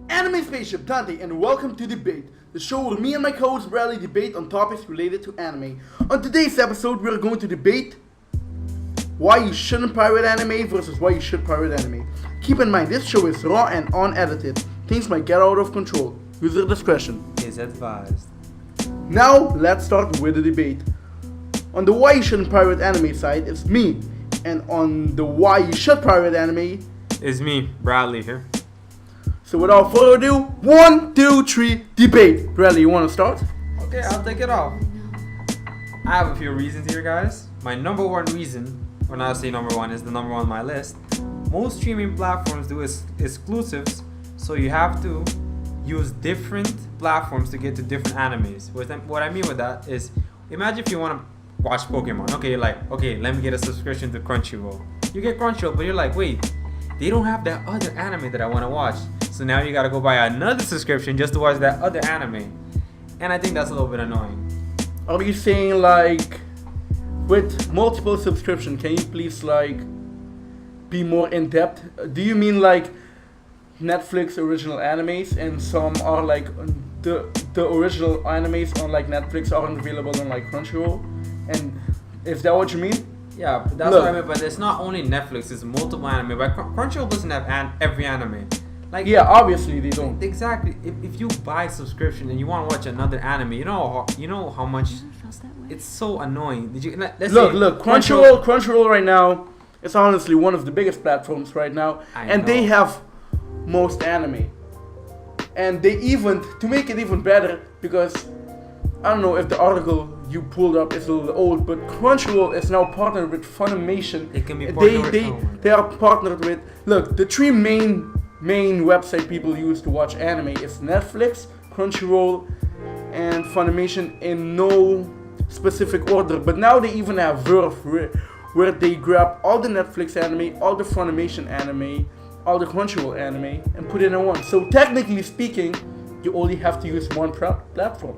Anime Spaceship Dante, and welcome to Debate, the show where me and my co-host Bradley debate on topics related to anime. On today's episode, we're going to debate why you shouldn't pirate anime versus why you should pirate anime. Keep in mind, this show is raw and unedited. Things might get out of control. User discretion is advised. Now, let's start with the debate. On the why you shouldn't pirate anime side, it's me. And on the why you should pirate anime, It's me, Bradley here. so without further ado, 1, 2, 3, debate. Bradley, you want to start? Okay, I'll take it off. I have a few reasons here, guys. My number one reason, when I say number one, is the number one on my list. Most streaming platforms do exclusives, so you have to use different platforms to get to different animes. What I mean with that is, imagine if you want to watch Pokemon. Okay, you're like, okay, let me get a subscription to Crunchyroll. You get Crunchyroll, but you're like, wait, they don't have that other anime that I want to watch. So now you gotta go buy another subscription just to watch that other anime. And I think that's a little bit annoying. Are you saying like, with multiple subscription, can you please like be more in depth? Do you mean like Netflix original animes and some are like the original animes on like Netflix aren't available on like Crunchyroll? And is that what you mean? Yeah, that's Look. what I mean. But it's not only Netflix; it's multiple anime. But Crunchyroll doesn't have every anime. Like, Yeah, obviously they don't. exactly. If you buy a subscription and you want to watch another anime, you know how much it's so annoying. Did you let's say Look, Crunchyroll right now is honestly one of the biggest platforms right now, and they have most anime. And they even, to make it even better, because I don't know if the article you pulled up is a little old, but Crunchyroll is now partnered with Funimation. It can be partnered They are partnered with, look, the three main website people use to watch anime is Netflix, Crunchyroll, and Funimation in no specific order. But now they even have Verve, where they grab all the Netflix anime, all the Funimation anime, all the Crunchyroll anime, and put it in one. So technically speaking, you only have to use one platform.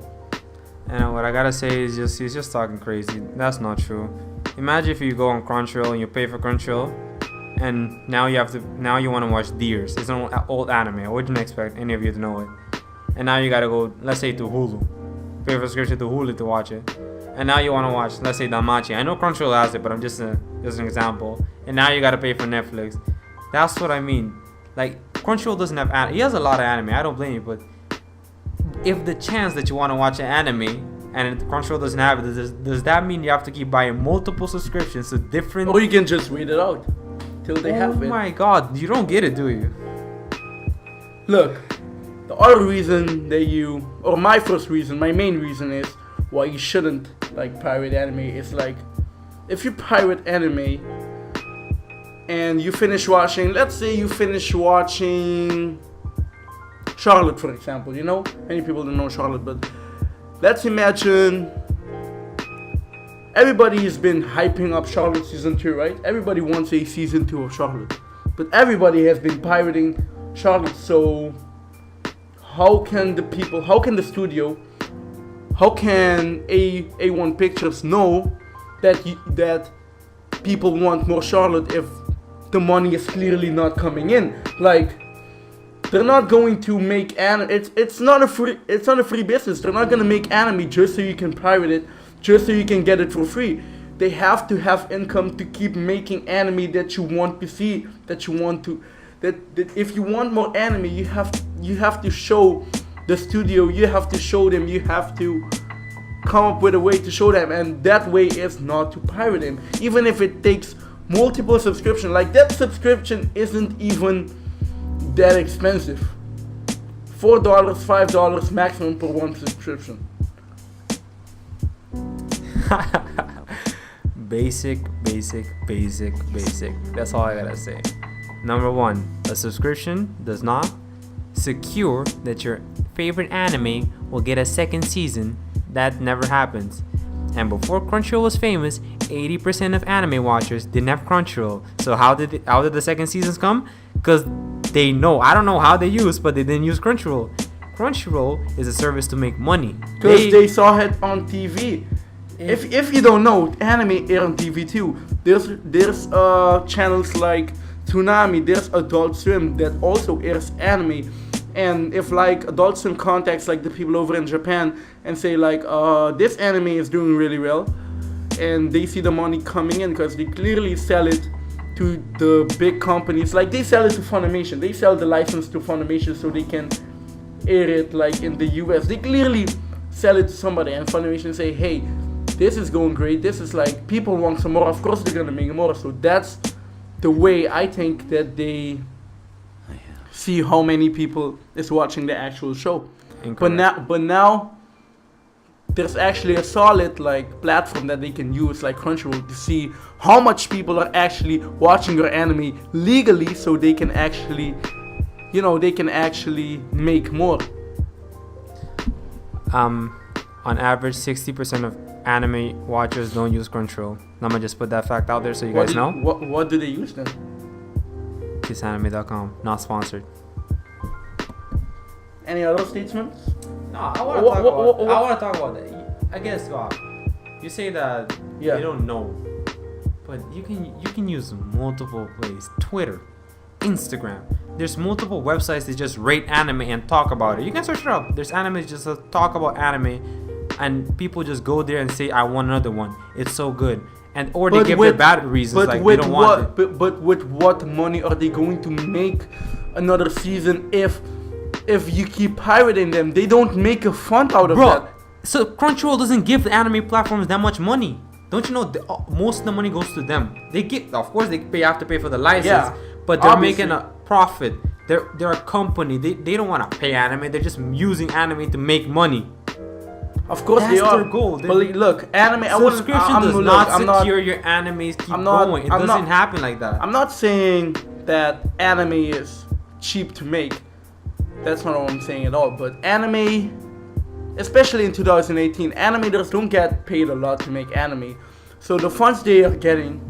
And what I gotta say is he's just talking crazy. That's not true. Imagine if you go on Crunchyroll and you pay for Crunchyroll, and now you want to watch Deers. It's an old anime. I wouldn't expect any of you to know it. And now you gotta go, let's say, to Hulu, pay for subscription to Hulu to watch it. And now you want to watch, let's say, Danmachi. I know Crunchyroll has it, but I'm just an example. And now you gotta pay for Netflix. That's what I mean. Like, Crunchyroll doesn't have anime. He has a lot of anime. I don't blame you, but if the chance that you want to watch an anime and Crunchyroll doesn't have it, does that mean you have to keep buying multiple subscriptions to different? Or you can just wait it out till they have it. Oh my god, you don't get it, do you? Look, the other reason that my first reason, my main reason is why you shouldn't like pirate anime is like, if you pirate anime and you finish watching, let's say you finish watching Charlotte, for example, many people don't know Charlotte, but let's imagine everybody has been hyping up Charlotte season 2, right? Everybody wants a season 2 of Charlotte, but everybody has been pirating Charlotte. So how can the studio, how can A1 Pictures know that people want more Charlotte if the money is clearly not coming in? Like, they're not going to make anime. It's not a free business. They're not gonna make anime just so you can pirate it, just so you can get it for free. They have to have income to keep making anime that you want to see, that if you want more anime, you have to show the studio, you have to show them, you have to come up with a way to show them, and that way is not to pirate them. Even if it takes multiple subscription, like that subscription isn't even that expensive. $4, $5 maximum per one subscription. Basic. That's all I gotta say. Number one, a subscription does not secure that your favorite anime will get a second season. That never happens. And before Crunchyroll was famous, 80% of anime watchers didn't have Crunchyroll. So how did the second seasons come? Because they know, I don't know how they use, but they didn't use Crunchyroll. Crunchyroll is a service to make money. Because they saw it on TV. If you don't know, anime air on TV too. There's channels like Toonami, there's Adult Swim that also airs anime. And if like Adult Swim contacts like the people over in Japan and say like, this anime is doing really well, and they see the money coming in because they clearly sell it to the big companies, like they sell it to Funimation, they sell the license to Funimation so they can air it like in the US. They clearly sell it to somebody, and Funimation say, hey, this is going great, this is like, people want some more, of course they're gonna make more. So that's the way I think that they see how many people is watching the actual show. Incorrect. But now there's actually a solid like platform that they can use, like Crunchyroll, to see how much people are actually watching your anime legally, so they can actually, they can actually make more. On average, 60% of anime watchers don't use Crunchyroll. I'm gonna just put that fact out there so you guys know. What do they use then? GuysAnime.com, not sponsored. Any other statements? No, I want to talk about that. I guess you say that you don't know, but you can use multiple ways. Twitter, Instagram. There's multiple websites that just rate anime and talk about it. You can search it up. There's anime just to talk about anime, and people just go there and say, "I want another one. It's so good." Or they give their bad reasons, like they don't want it. But with what money are they going to make another season if you keep pirating them? They don't make a fund out of that. So Crunchyroll doesn't give the anime platforms that much money. Don't you know most of the money goes to them? They get, of course, they have to pay for the license, but they're making a profit. They're a company. They don't want to pay anime. They're just using anime to make money. Of course that's they are. Their goal. But look, anime. Subscription does not secure your animes keep going. It doesn't happen like that. I'm not saying that anime is cheap to make. That's not what I'm saying at all. But anime, especially in 2018, animators don't get paid a lot to make anime. So the funds they are getting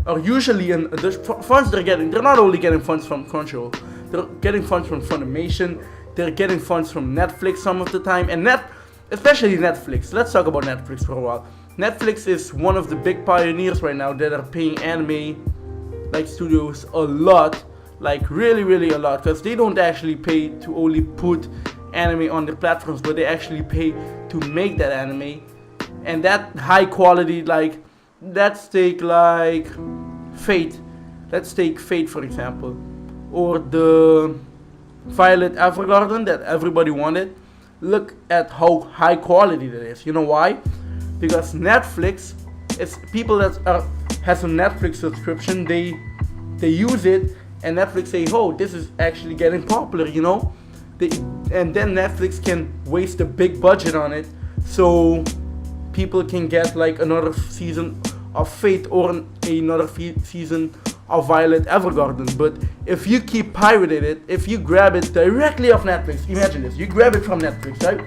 are usually the funds they're getting. They're not only getting funds from Crunchyroll. They're getting funds from Funimation. They're getting funds from Netflix some of the time, and especially Netflix. Let's talk about Netflix for a while. Netflix is one of the big pioneers right now that are paying anime like studios a lot, like really, really a lot, because they don't actually pay to only put anime on their platforms, but they actually pay to make that anime, and that high quality. Like, let's take like Fate. Let's take Fate for example, or the Violet Evergarden that everybody wanted. Look at how high quality that is. You know why? Because Netflix, it's people that has a Netflix subscription. They use it, and Netflix say, "Oh, this is actually getting popular." And then Netflix can waste a big budget on it, so people can get like another season of Fate or another season of Violet Evergarden. But if you keep pirating it, if you grab it directly off Netflix, imagine this, you grab it from Netflix, right?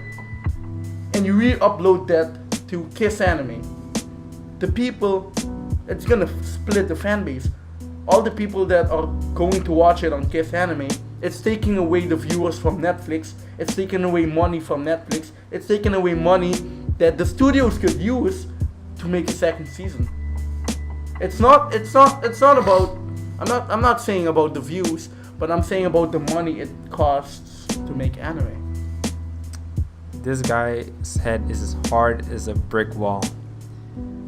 And you re-upload that to Kiss Anime. The people, it's gonna split the fan base. All the people that are going to watch it on Kiss Anime, it's taking away the viewers from Netflix, it's taking away money from Netflix, it's taking away money that the studios could use to make a second season. It's not about, I'm not saying about the views, but I'm saying about the money it costs to make anime. This guy's head is as hard as a brick wall.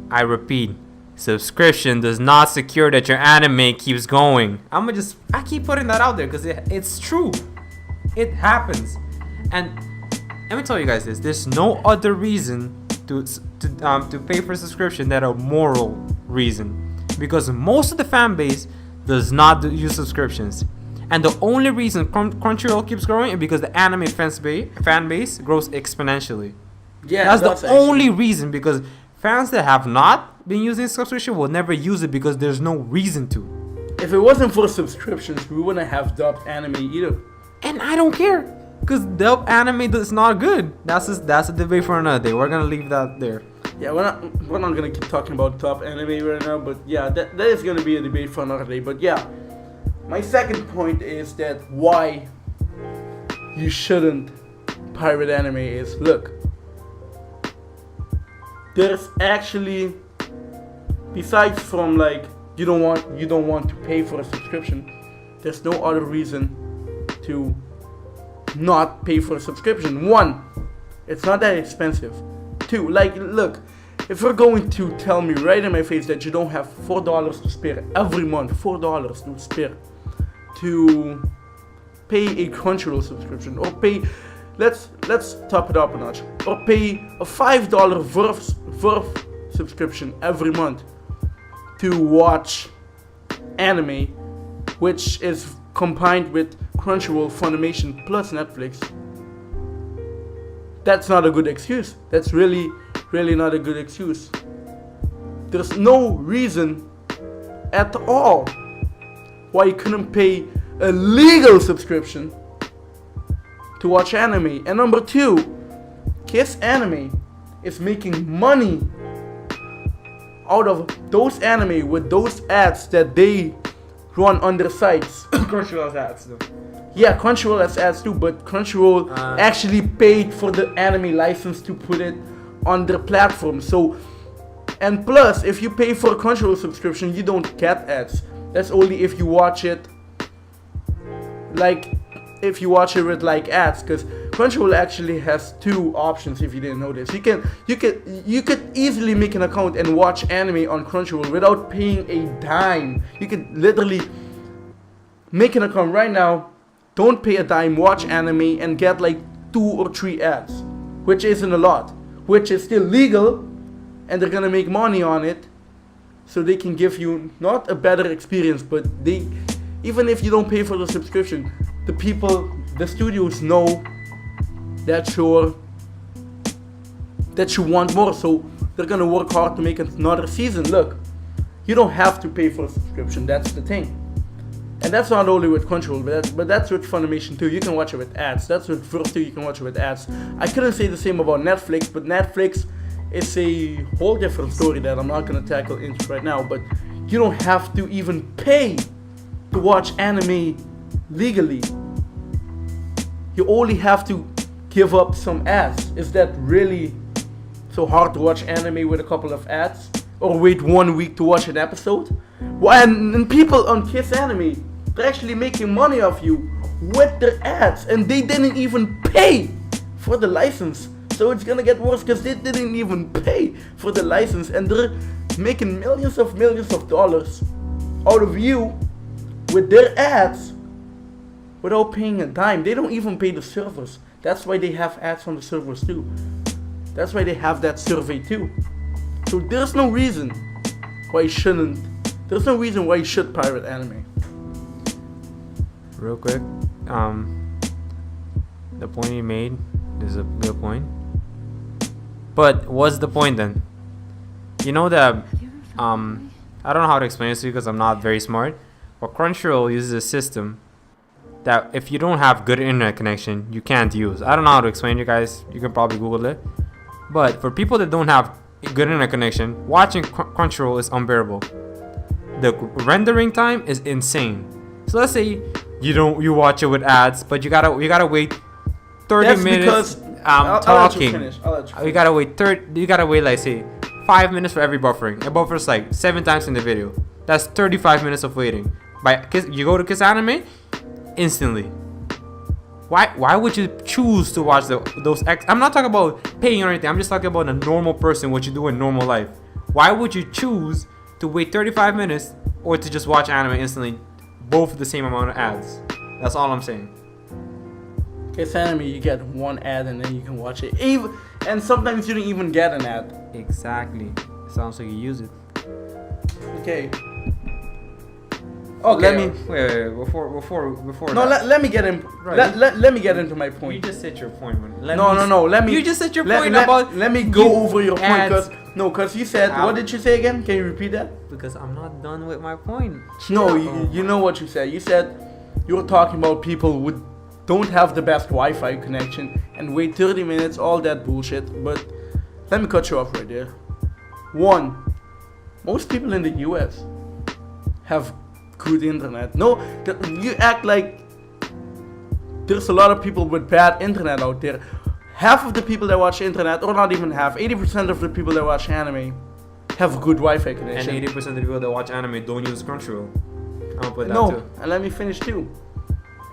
I repeat, subscription does not secure that your anime keeps going. I keep putting that out there because it's true. It happens. And let me tell you guys this, there's no other reason to pay for a subscription than a moral reason. Because most of the fan base does not use subscriptions. And the only reason Crunchyroll keeps growing is because the anime fan base grows exponentially. Yeah, that's the only reason, because fans that have not been using subscription will never use it because there's no reason to. If it wasn't for subscriptions, we wouldn't have dubbed anime either. And I don't care, because dub anime is not good. That's a debate for another day. We're gonna leave that there. Yeah, we're not gonna keep talking about top anime right now, but yeah, that is gonna be a debate for another day. But yeah, my second point is that why you shouldn't pirate anime is, look, there's actually, besides from like you don't want to pay for a subscription, there's no other reason to not pay for a subscription? One, it's not that expensive. Two, like, look, if you're going to tell me right in my face that you don't have $4 to spare every month, $4 to spare to pay a Crunchyroll subscription, or pay, let's top it up a notch, or pay a $5 worth subscription every month to watch anime, which is combined with Crunchyroll, Funimation plus Netflix. That's not a good excuse. That's really not a good excuse. There's no reason at all why you couldn't pay a legal subscription to watch anime. And number two, Kiss Anime is making money out of those anime with those ads that they run on their sites. Crunchyroll has ads though. Yeah, Crunchyroll has ads too, but Crunchyroll actually paid for the anime license to put it on their platform. So, and plus, if you pay for a Crunchyroll subscription, you don't get ads. That's only if you watch it with like ads, because Crunchyroll actually has two options. If you didn't know this, you could easily make an account and watch anime on Crunchyroll without paying a dime. You could literally make an account right now, don't pay a dime, watch anime, and get like 2 or 3 ads, which isn't a lot, which is still legal, and they're gonna make money on it, so they can give you not a better experience, but they, even if you don't pay for the subscription, the studios know that you want more, so they're gonna work hard to make another season. Look, you don't have to pay for a subscription, that's the thing. And that's not only with Crunchyroll, but that's with Funimation too. You can watch it with ads. That's with Verse too, you can watch it with ads. I couldn't say the same about Netflix, but Netflix is a whole different story that I'm not gonna tackle into right now. But you don't have to even pay to watch anime legally. You only have to give up some ads. Is that really so hard to watch anime with a couple of ads? Or wait 1 week to watch an episode? Well, and people on Kiss Anime, they're actually making money off you with their ads, and they didn't even pay for the license. So it's gonna get worse because they didn't even pay for the license, and they're making millions of dollars out of you with their ads without paying a dime. They don't even pay the servers. That's why they have ads on the servers too. That's why they have that survey too. So there's no reason why you shouldn't. There's no reason why you should pirate anime. Real quick, the point you made is a good point. But what's the point then? You know that I don't know how to explain this to you because I'm not very smart. But Crunchyroll uses a system that if you don't have good internet connection, you can't use. I don't know how to explain it, you guys. You can probably Google it. But for people that don't have good internet connection, watching Crunchyroll is unbearable. The rendering time is insane. So let's say you watch it with ads, but you gotta wait 30 That's minutes. Because talking. You gotta wait like say 5 minutes for every buffering. It buffers like 7 times in the video. That's 35 minutes of waiting. You go to Kiss Anime instantly. Why would you choose to watch those? I'm not talking about paying or anything. I'm just talking about a normal person, what you do in normal life. Why would you choose to wait 35 minutes or to just watch anime instantly? Both the same amount of ads. That's all I'm saying. Kiss Anime, you get 1 ad and then you can watch it. And sometimes you don't even get an ad. Exactly. Sounds like you use it. Okay. Let me wait before. No, that. let me get in. Right. Let me get into my point. You just said your point, man. No. Let me. You just said your point about. Let me go over your ads. point, cause you said. What did you say again? Can you repeat that? Because I'm not done with my point. No, you know what you said. You said you were talking about people who don't have the best Wi-Fi connection and wait 30 minutes, all that bullshit. But let me cut you off right there. 1, most people in the US have good internet. No, you act like there's a lot of people with bad internet out there. Half of the people that watch internet, or not even half, 80% of the people that watch anime have good Wi-Fi connection. And 80% of the people that watch anime don't use Crunchyroll. I'll put that too. And let me finish too.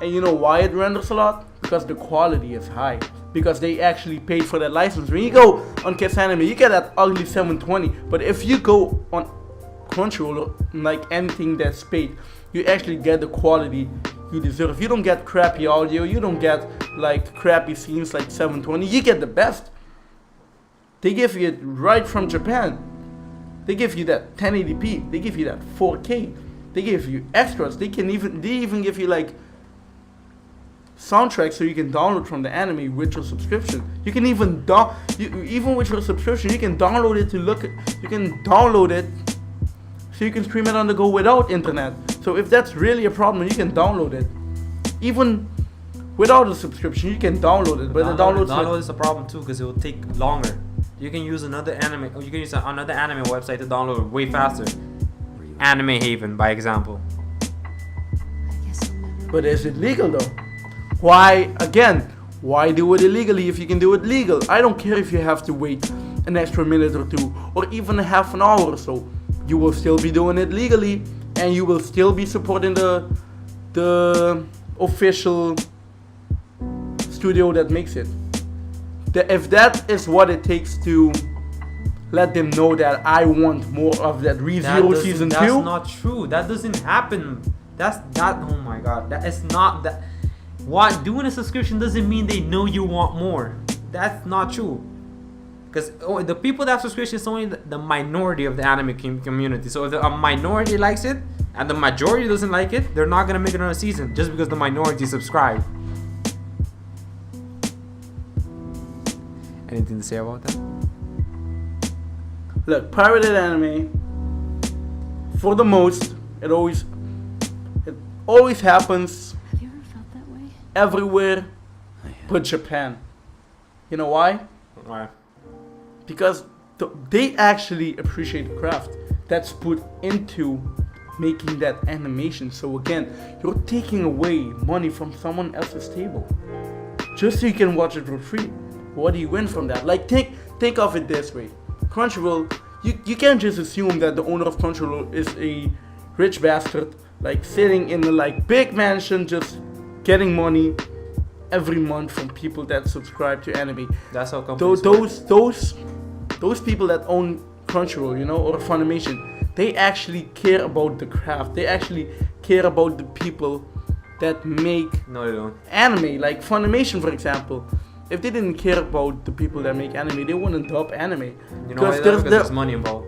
And you know why it renders a lot? because the quality is high. Because they actually paid for that license. When you go on Guys Anime, you get that ugly 720. But if you go on Crunchyroll or like anything that's paid, you actually get the quality you deserve. You don't get crappy audio. You don't get like crappy scenes like 720. You get the best. They give you it right from Japan. They give you that 1080p. They give you that 4K. They give you extras. They even give you like soundtracks so you can download from the anime with your subscription. You can even even with your subscription, you can download it you can download it so you can stream it on the go without internet. So if that's really a problem, you can download it. Even without a subscription, you can download it. But the download is a problem too, because it will take longer. You can use another anime website to download it way faster. Anime Haven, by example. But is it legal though? Why do it illegally if you can do it legal? I don't care if you have to wait an extra minute or two, or even a half an hour or so. You will still be doing it legally, and you will still be supporting the official studio that makes it. If that is what it takes to let them know that I want more of that ReZero season 2. That's not true. That doesn't happen. Oh my god. That is not that. What doing a subscription doesn't mean they know you want more. That's not true. Because the people that have subscription is only the minority of the anime community. So if a minority likes it and the majority doesn't like it, they're not gonna make another season just because the minority subscribe. Anything to say about that? Look, pirated anime, for the most, it always happens. Have you ever felt that way? Everywhere but Japan. You know why? Why? Because they actually appreciate the craft that's put into making that animation. So again, you're taking away money from someone else's table just so you can watch it for free. What do you win from that? Like, think of it this way. Crunchyroll, you can't just assume that the owner of Crunchyroll is a rich bastard, like sitting in a like big mansion just getting money every month from people that subscribe to anime. That's how companies work. Those people that own Crunchyroll, you know, or Funimation, they actually care about the craft. They actually care about the people that make No, they don't. anime. Like Funimation, for example. If they didn't care about the people that make anime, they wouldn't dub anime. You know why? Because there's money involved.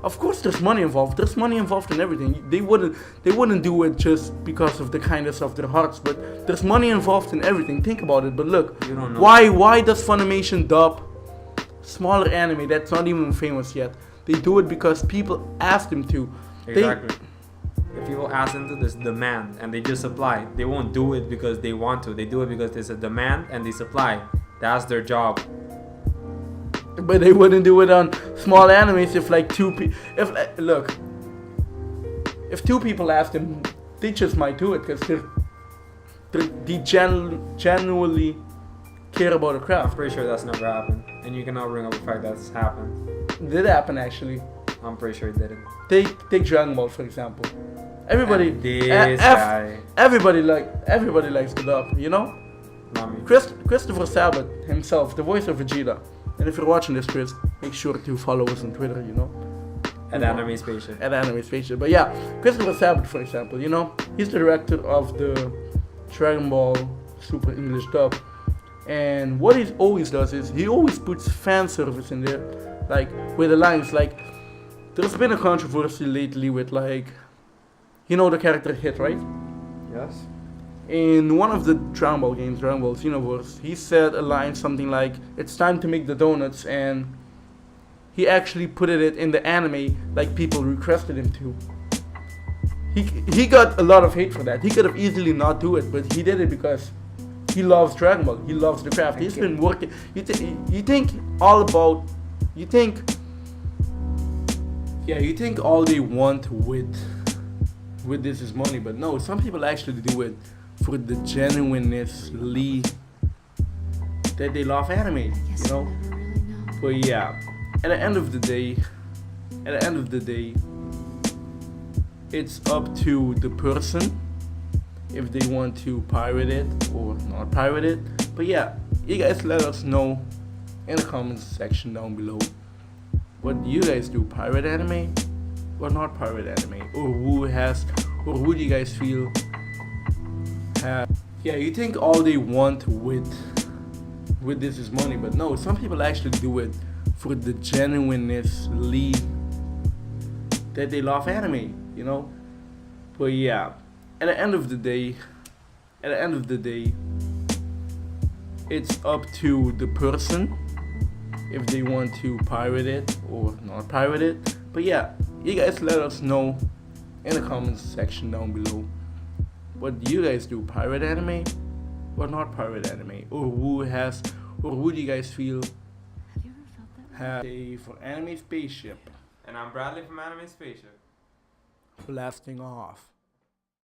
Of course, there's money involved. There's money involved in everything. They wouldn't do it just because of the kindness of their hearts. But there's money involved in everything. Think about it. But look, You don't know. why does Funimation dub smaller anime that's not even famous yet? They do it because people ask them to. Exactly. If people ask them to, there's demand and they just supply. They won't do it because they want to. They do it because there's a demand and they supply. That's their job. But they wouldn't do it on small animes if like if two people ask them, they just might do it because they genuinely care about the I'm craft. pretty sure that's never happened. And you cannot bring up the fact that's happened. It did happen actually. I'm pretty sure it didn't. Take Dragon Ball for example. Everybody, And this guy. everybody likes the dub, you know. Not me. Christopher Sabat himself, the voice of Vegeta. And if you're watching this, Chris, make sure to follow us on Twitter, you know. At AnimeSpaceship. At AnimeSpaceship. But yeah, Christopher Sabat, for example, you know, he's the director of the Dragon Ball Super English dub. And what he always does is he always puts fan service in there, like with the lines. Like, there's been a controversy lately with like, you know, the character Hit, right? Yes. In one of the Dragon Ball games, Dragon Ball Xenoverse, he said a line something like, "It's time to make the donuts," and he actually put it in the anime like people requested him to. He got a lot of hate for that. He could have easily not do it, but he did it because he loves Dragon Ball. He loves the craft. He's been working. You think all they want with this is money, but no, some people actually do it for the genuineness that they love anime, you know. Never really know. But yeah, at the end of the day, it's up to the person if they want to pirate it or not pirate it. But yeah, you guys let us know in the comments section down below. What do you guys do? Pirate anime or not pirate anime? Or who do you guys feel have? Yeah, you think all they want with this is money, but no, some people actually do it for the genuineness that they love anime, you know. But yeah, at the end of the day, it's up to the person if they want to pirate it or not pirate it. But yeah, you guys let us know in the comments section down below. What do you guys do? Pirate anime or not pirate anime? Or who do you guys feel Have you ever felt that way? have a for AnimeSpaceship And I'm Bradley from AnimeSpaceship. blasting off?